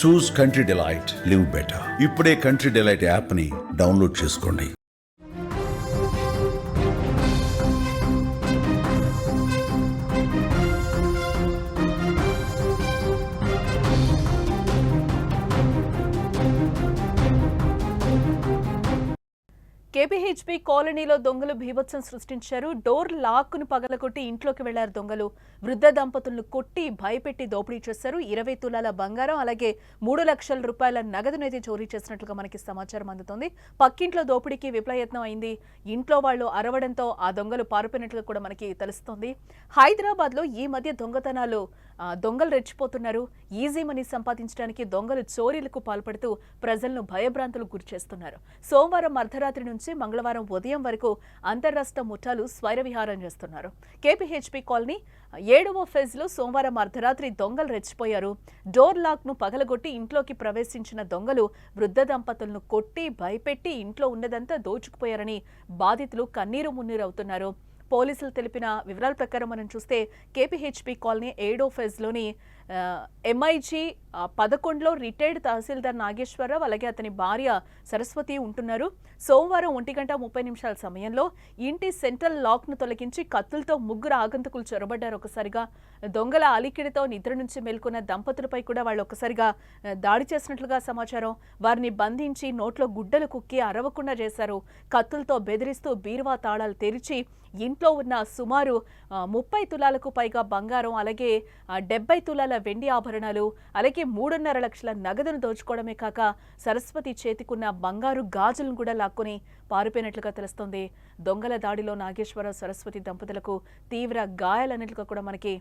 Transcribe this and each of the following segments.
చూస్ country delight, live better. ఇప్పుడే country delight app ని download చేసుకోండి. కేపీహెచ్బీ కాలనీలో దొంగలు బీభత్సం సృష్టించారు. డోర్ లాక్ను పగలగొట్టి ఇంట్లోకి వెళ్లారు దొంగలు. వృద్ధ దంపతులను కొట్టి భయపెట్టి దోపిడీ చేశారు. 20 తులాల బంగారం అలాగే 3 లక్షల రూపాయల నగదును అయితే చోరీ చేసినట్లుగా మనకి సమాచారం అందుతోంది. పక్కింట్లో దోపిడీకి విఫలయత్నం అయింది. ఇంట్లో వాళ్ళు అరవడంతో ఆ దొంగలు పారిపోయినట్లుగా కూడా మనకి తెలుస్తోంది. హైదరాబాద్ లో ఈ మధ్య దొంగలు రెచ్చిపోతున్నారు. ఈజీ మనీ సంపాదించడానికి దొంగలు చోరీలకు పాల్పడుతూ ప్రజలను భయభ్రాంతులకు గురిచేస్తున్నారు. సోమవారం అర్ధరాత్రి నుంచి మంగళవారం ఉదయం వరకు అంతర్రాష్ట్ర ముఠాలు స్వైర విహారం చేస్తున్నారు. కేపీహెచ్బీ కాలనీ 7వ ఫేజ్ లో సోమవారం అర్ధరాత్రి దొంగలు రెచ్చిపోయారు. డోర్ లాక్ ను పగలగొట్టి ఇంట్లోకి ప్రవేశించిన దొంగలు వృద్ధ దంపతులను కొట్టి భయపెట్టి ఇంట్లో ఉన్నదంతా దోచుకుపోయారని బాధితులు కన్నీరు మున్నీరవుతున్నారు. పోలీసులు తెలిపిన వివరాల ప్రకారం మనం చూస్తే కేపీహెచ్బీ కాలనీ 7వ ఫేజ్ లోని MIG 11లో రిటైర్డ్ తహసీల్దార్ నాగేశ్వరరావు అలాగే అతని భార్య సరస్వతి ఉంటున్నారు. సోమవారం 1:30 సమయంలో ఇంటి సెంట్రల్ లాక్ ను తొలగించి కత్తులతో ముగ్గురు ఆగంతకులు చొరబడ్డారు. ఒకసారిగా దొంగల అలికిడితో నిద్ర నుంచి మేల్కొన్న దంపతులపై కూడా వాళ్ళు ఒకసారిగా దాడి చేసినట్లుగా సమాచారం. వారిని బంధించి నోట్లో గుడ్డలు కుక్కి అరవకుండా చేశారు. కత్తులతో బెదిరిస్తూ బీరువా తాళాలు తెరిచి ఇంట్లో ఉన్న సుమారు 30 తులాలకు పైగా బంగారం అలాగే 70 తులాల వెండి ఆభరణాలు అలాగే 3.5 లక్షల నగదును దోచుకోవడమే కాక సరస్వతి చేతికున్న బంగారు గాజులను కూడా లాక్కొని పారిపోయినట్లుగా తెలుస్తోంది. దొంగల దాడిలో నాగేశ్వరరావు సరస్వతి దంపతులకు తీవ్ర గాయాలన్నట్లుగా కూడా మనకి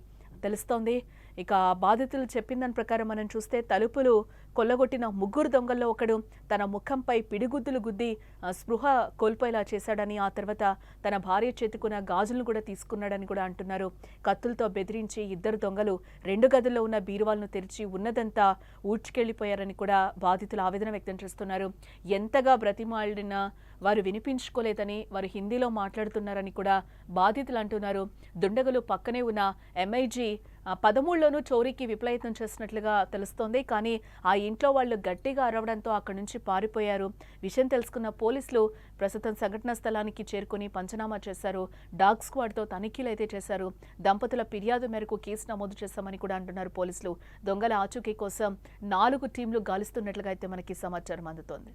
తెలుస్తోంది. ఇక బాధితులు చెప్పిన దాని ప్రకారం మనం చూస్తే తలుపులు కొల్లగొట్టిన ముగ్గురు దొంగల్లో ఒకడు తన ముఖంపై పిడిగుద్దులు గుద్ది స్పృహ కోల్పోయేలా చేశాడని, ఆ తర్వాత తన భార్య చేతుకున్న గాజులను కూడా తీసుకున్నాడని కూడా అంటున్నారు. కత్తులతో బెదిరించి ఇద్దరు దొంగలు 2 గదుల్లో ఉన్న బీరువాలను తెరిచి ఉన్నదంతా ఊడ్చుకెళ్లిపోయారని కూడా బాధితులు ఆవేదన వ్యక్తం చేస్తున్నారు. ఎంతగా బ్రతిమాలినా వారు వినిపించుకోలేదని, వారు హిందీలో మాట్లాడుతున్నారని కూడా బాధితులు అంటున్నారు. దుండగులు పక్కనే ఉన్న MIG 13లోనూ చోరీకి విఫలయత్నం చేసినట్లుగా తెలుస్తోంది. కానీ ఆ ఇంట్లో వాళ్ళు గట్టిగా అరవడంతో అక్కడి నుంచి పారిపోయారు. విషయం తెలుసుకున్న పోలీసులు ప్రస్తుతం సంఘటనా స్థలానికి చేరుకుని పంచనామా చేశారు. డాగ్ స్క్వాడ్తో తనిఖీలు అయితే చేశారు. దంపతుల ఫిర్యాదు మేరకు కేసు నమోదు చేశామని కూడా అంటున్నారు పోలీసులు. దొంగల ఆచూకీ కోసం 4 టీంలు గాలిస్తున్నట్లుగా అయితే మనకి సమాచారం అందుతోంది.